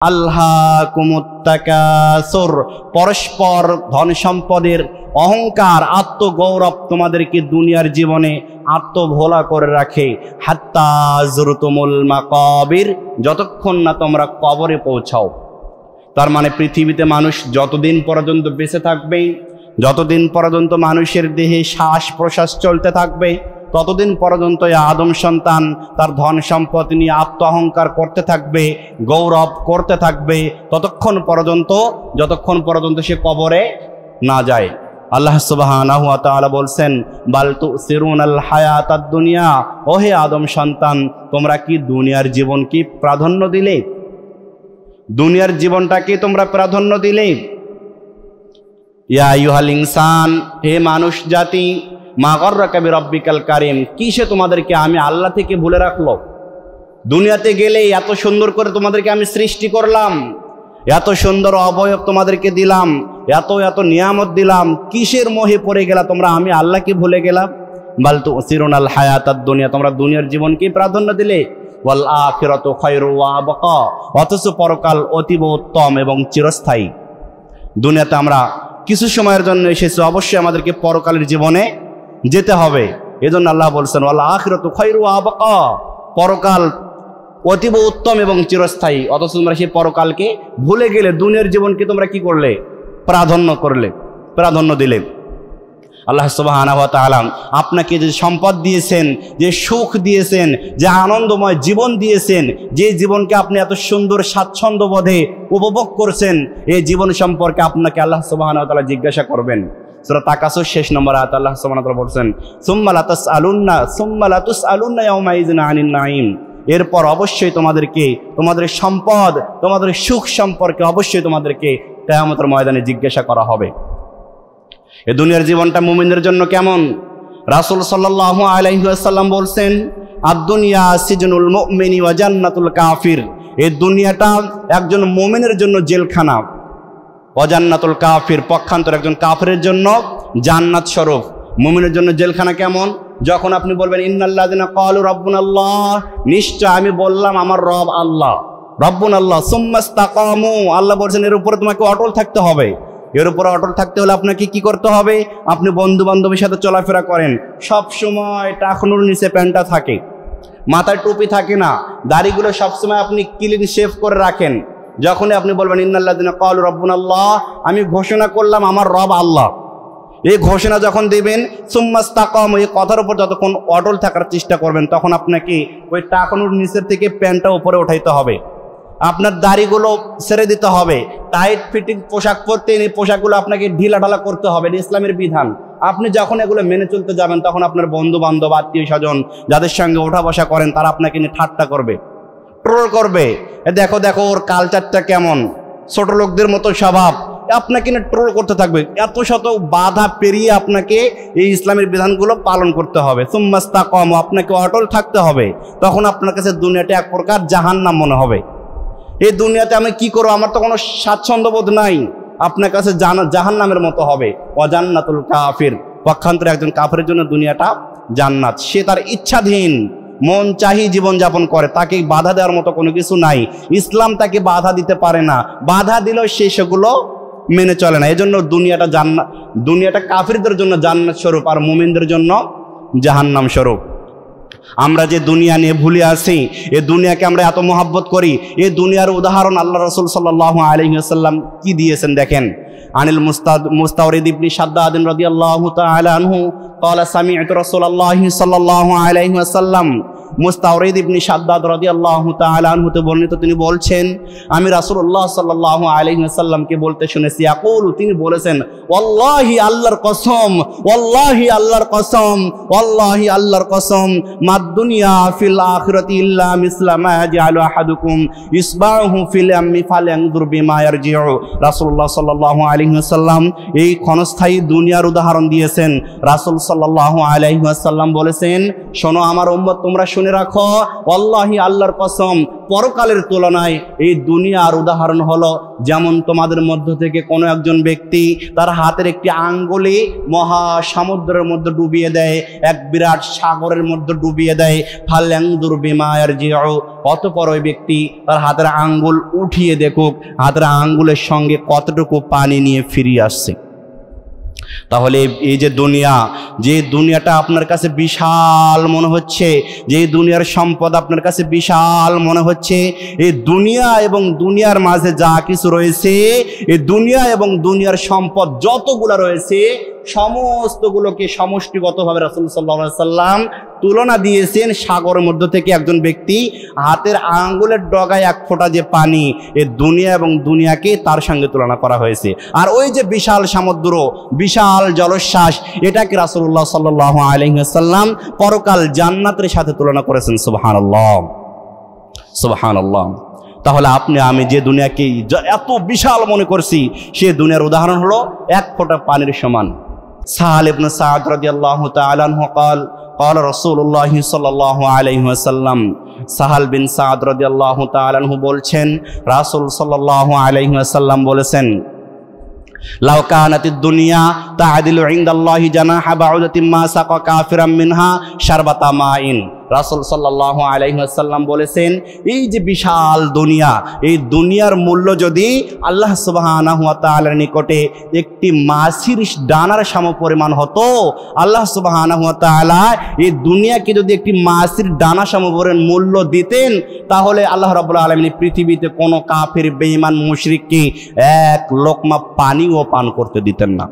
আল্লাকুমুত তাকাসুর, পরস্পর ধন সম্পদের অহংকার, আত্মগৌরব তোমাদেরকে দুনিয়ার জীবনে আত্মভোলা করে রাখে। হাত্তা যুরতুমুল মাকাবির, যতক্ষণ না তোমরা কবরে পৌঁছাও। তার মানে পৃথিবীতে মানুষ যতদিন পর্যন্ত বেঁচে থাকবে, যতদিন পর্যন্ত মানুষের দেহে শ্বাস প্রশ্বাস চলতে থাকবে, ততদিন পর্যন্ত আদম সন্তান তার ধন সম্পদ নিয়ে আত্ম অহংকার করতে থাকবে, গৌরব করতে থাকবে, যতক্ষণ পর্যন্ত সে কবরে না যায়। আল্লাহ সুবহানাহু ওয়া তাআলা বলছেন, বাল তুসিরুনাল হায়াতাদ দুনিয়া, ওহে আদম সন্তান, তোমরা কি দুনিয়ার জীবন কি প্রাধান্য দিলে? দুনিয়ার জীবনটাকে তোমরা প্রাধান্য দিলে। ইয়া আইয়ুহাল ইনসান, হে মানুষ জাতি, মা গররাকা বিরব্বিকাল কারীম, কিসে তোমাদেরকে আমি আল্লাহ থেকে ভুলে রাখলো? দুনিয়াতে গেলে এত সুন্দর করে তোমাদেরকে আমি সৃষ্টি করলাম, এত সুন্দর অবয়ব তোমাদেরকে দিলাম, এত এত নিয়ামত দিলাম, কিসের মোহে পড়ে গেলা তোমরা? আমি আল্লাহকে ভুলে গেলাম। বাল তুসিরুনাল হায়াতাদ দুনিয়া, তোমরা দুনিয়ার জীবনকে প্রাধান্য দিলে। ওয়াল আখিরাতু খায়রু ওয়া আবকা, অথচ পরকাল অতীব উত্তম এবং চিরস্থায়ী। দুনিয়াতে আমরা কিছু সময়ের জন্য এসেছি, অবশ্যই আমাদেরকে পরকালের জীবনে যেতে হবে। এজন্য আল্লাহ বলছেন, ওয়াল আখিরাতু খায়রু ওয়া আবকা, পরকাল অতীব উত্তম এবং চিরস্থায়ী। অথচ তোমরা সেই পরকালকে ভুলে গেলে, দুনিয়ার জীবনকে তোমরা কি করলে? প্রাধান্য দিলে। আল্লাহ সুবহানাহু ওয়া তাআলা আপনাকে যে সম্পদ দিয়েছেন, যে সুখ দিয়েছেন, যে আনন্দময় জীবন দিয়েছেন, যে জীবনকে আপনি এত সুন্দর স্বাচ্ছন্দ্য বোধে উপভোগ করছেন, এই জীবন সম্পর্কে আপনাকে আল্লাহ সুবহানাহু ওয়া তাআলা জিজ্ঞাসা করবেন। সূরা তাকাসুর 6 নম্বর আয়াত আল্লাহ সুবহানাহু ওয়া তাআলা বলছেন, সুম্মা লা তুসআলুন্না ইয়াওমাইযিন আনিন নাঈম, এরপর অবশ্যই তোমাদেরকে তোমাদের সম্পদ, তোমাদের সুখ সম্পর্কে অবশ্যই তোমাদেরকে কিয়ামতের ময়দানে জিজ্ঞাসা করা হবে। এই দুনিয়ার জীবনটা মুমিনদের জন্য কেমন? রাসূল সাল্লাল্লাহু আলাইহি ওয়াসাল্লাম বলছেন, আদ-দুনিয়া সিজনুল মুমিনি ওয়া জান্নাতুল কাফির, এই দুনিয়াটা একজন মুমিনের জন্য জেলখানা, ওয়া জান্নাতুল কাফির, পক্ষান্তর একজন কাফিরের জন্য জান্নাত স্বরূপ। মুমিনের জন্য জেলখানা কেমন? যখন আপনি বলবেন ইন্নাল্লাযিনা ক্বালু রাব্বুনাল্লাহ, নিশ্চয় আমি বললাম আমার রব আল্লাহ, রাব্বুনাল্লাহ, সুম্মা ইসতাকামু, আল্লাহ বলছেন এর উপরে তোমাকে অটল থাকতে হবে। এর উপরে অটল থাকতে হলে আপনাকে কি করতে হবে? আপনি বন্ধু বান্ধবের সাথে চলাফেরা করেন, সব সময় টাকনুর নিচে প্যান্টটা থাকে, মাথায় টুপি থাকে না, দাড়িগুলো সবসময় আপনি ক্লিন শেভ করে রাখেন। যখনই আপনি বলবেন ইন্নাল্লাযিনা ক্বালু রাব্বুনাল্লাহ, আমি ঘোষণা করলাম আমার রব আল্লাহ, এই ঘোষণা যখন দেবেন, সুম্মা ইসতাকামু, এই কথার উপর যতক্ষণ অটল থাকার চেষ্টা করবেন, তখন আপনাকে ওই টাকনুর নিচের থেকে প্যান্টটা উপরে উঠাইতে হবে, আপনার দাড়িগুলো ছেড়ে দিতে হবে, টাইট ফিটিং পোশাক পরতে, এই পোশাকগুলো আপনাকে ঢিলাঢালা করতে হবে, ইসলামের বিধান। আপনি যখন এগুলো মেনে চলতে যাবেন, তখন আপনার বন্ধু বান্ধব, আত্মীয় স্বজন যাদের সঙ্গে ওঠা বসা করেন, তারা আপনাকে নিয়ে ঠাট্টা করবে, ট্রোল করবে, দেখো দেখো ওর কালচারটা কেমন, ছোট লোকদের মতো স্বভাব, আপনাকে নিয়ে ট্রোল করতে থাকবে। এত শত বাধা পেরিয়ে আপনাকে এই ইসলামের বিধানগুলো পালন করতে হবে। সুম্মা ইসতাকামু, আপনাকে অটল থাকতে হবে। তখন আপনার কাছে দুনিয়াটা এক প্রকার জাহান্নাম মনে হবে। এই দুনিয়াতে আমি কি করবো, আমার তো কোনো স্বাচ্ছন্দ্যবোধ নাই, আপনার কাছে জাহান্নামের মতো হবে। ওয়া জান্নাতুল কাফির, পক্ষান্তরে একজন কাফেরের জন্য দুনিয়াটা জান্নাত। সে তার ইচ্ছাধীন মন চাহি জীবনযাপন করে, তাকে বাধা দেওয়ার মতো কোনো কিছু নাই। ইসলাম তাকে বাধা দিতে পারে না, বাধা দিলেও সে সেগুলো মেনে চলে না। এজন্য দুনিয়াটা কাফিরদের জন্য জান্নাত স্বরূপ, আর মুমিনদের জন্য জাহান্নাম স্বরূপ। আমরা যে দুনিয়া নিয়ে ভুলে আছি, এই দুনিয়াকে আমরা এত মহব্বত করি, এই দুনিয়ার উদাহরণ আল্লাহ রাসূল সাল্লাল্লাহু আলাইহি ওয়াসাল্লাম কি দিয়েছেন দেখেন। আনিল মুস্তাওরিদ ইবনে শাদ্দাদ রাদিয়াল্লাহু তাআলা আনহু ক্বালা সামি'তু রাসূলুল্লাহি সাল্লাল্লাহু আলাইহি ওয়াসাল্লাম, মুস্তাওরিদ ইবনে শাদ্দাদ রাদিয়াল্লাহু তাআলা আনহু তে বর্ণিত, তিনি বলছেন, আমি রাসূলুল্লাহ সাল্লাল্লাহু আলাইহি ওয়াসাল্লামকে বলতে শুনেছি, ইয়াকুল, তিনি বলেছেন, ওয়াল্লাহি আল্লাহর কসম, ওয়াল্লাহি আল্লাহর কসম, ওয়াল্লাহি আল্লাহর কসম, মাদ দুনিয়া ফিল আখিরাতি ইল্লা মিসলা মা ইয়াজআলু আহাদুকুম ইসবাহু ফিল ইয়ামি ফালয়ানজুর বিমা ইয়ারজিউ। রাসূলুল্লাহ সাল্লাল্লাহু আলাইহি ওয়াসাল্লাম এই ক্ষণস্থায়ী দুনিয়ার উদাহরণ দিয়েছেন। রাসূল সাল্লাল্লাহু আলাইহি ওয়াসাল্লাম বলেছেন, শোনো আমার উম্মত, তোমরা শুনে রাখো, আল্লাহি আল্লাহর কসম, পরকালের তুলনায় এই দুনিয়ার উদাহরণ হলো যেমন তোমাদের মধ্য থেকে কোনো একজন ব্যক্তি তার হাতের একটি আঙ্গুলি মহাসমুদ্রের মধ্যে ডুবিয়ে দেয়, এক বিরাট সাগরের মধ্যে ডুবিয়ে দেয়, ফাল্যাংদুর বিমা ইয়ারজিউ, অতঃপর ওই ব্যক্তি তার হাতের আঙ্গুল উঠিয়ে দেখুক হাতের আঙ্গুলের সঙ্গে কতটুকু পানি নিয়ে ফিরিয়ে আসছে। তাহলে এই যে দুনিয়া, যে দুনিয়াটা আপনার কাছে বিশাল মনে হচ্ছে, যে দুনিয়ার সম্পদ আপনার কাছে বিশাল মনে হচ্ছে, এই দুনিয়া এবং দুনিয়ার মাঝে যা কিছু রয়েছে, এই দুনিয়া এবং দুনিয়ার সম্পদ যতগুলো রয়েছে সমস্তগুলোকে সমষ্টিগতভাবে রাসূল সাল্লাল্লাহু আলাইহি সাল্লাম তুলনা দিয়েছেন সাগরের মধ্য থেকে একজন ব্যক্তি হাতের আঙ্গুলের ডগায় এক ফোঁটা যে পানি, এই দুনিয়া এবং দুনিয়াকে তার সঙ্গে তুলনা করা হয়েছে। আর ওই যে বিশাল সমুদ্র, বিশাল জলোচ্ছ্বাস, এটাকে রাসূলুল্লাহ সাল্লাল্লাহু আলাইহি ওয়াসাল্লাম পরকাল জান্নাতের সাথে তুলনা করেছেন। সুবহানাল্লাহ, সুবহানাল্লাহ। তাহলে আপনি আমি যে দুনিয়াকে এত বিশাল মনে করছি, সে দুনিয়ার উদাহরণ হলো এক ফোঁটা পানির সমান। সাহাল ইবনে সাদ রাদিয়াল্লাহু তাআলা আনহু قال قال رسول الله صلى الله عليه وسلم, সাহাল বিন সাদ রাদিয়াল্লাহু তাআলা আনহু বলছেন, রাসূল সাল্লাল্লাহু আলাইহি ওয়াসাল্লাম বলেছেন, লাউ কানাতিদ দুনিয়া তা'দিলু ইনদাল্লাহি জানাহা বাউদাতিন মা সাকা কাফিরাম মিনহা শারবাতা মাইন। রাসূল সাল্লাল্লাহু আলাইহি ওয়াসাল্লাম বলেছেন, এই যে বিশাল দুনিয়া, এই দুনিয়ার মূল্য যদি আল্লাহ সুবহানাহু ওয়া তাআলার নিকটে একটি মাছির ডানার সমপরিমাণ হতো, আল্লাহ সুবহানাহু ওয়া তাআলা এই দুনিয়াকে যদি একটি মাছির ডানা সমপরিমাণ মূল্য দিতেন, তাহলে আল্লাহ রাব্বুল আলামিন পৃথিবীতে কোনো কাফির বেঈমান মুশরিককে এক লোকমা পানিও পান করতে দিতেন না।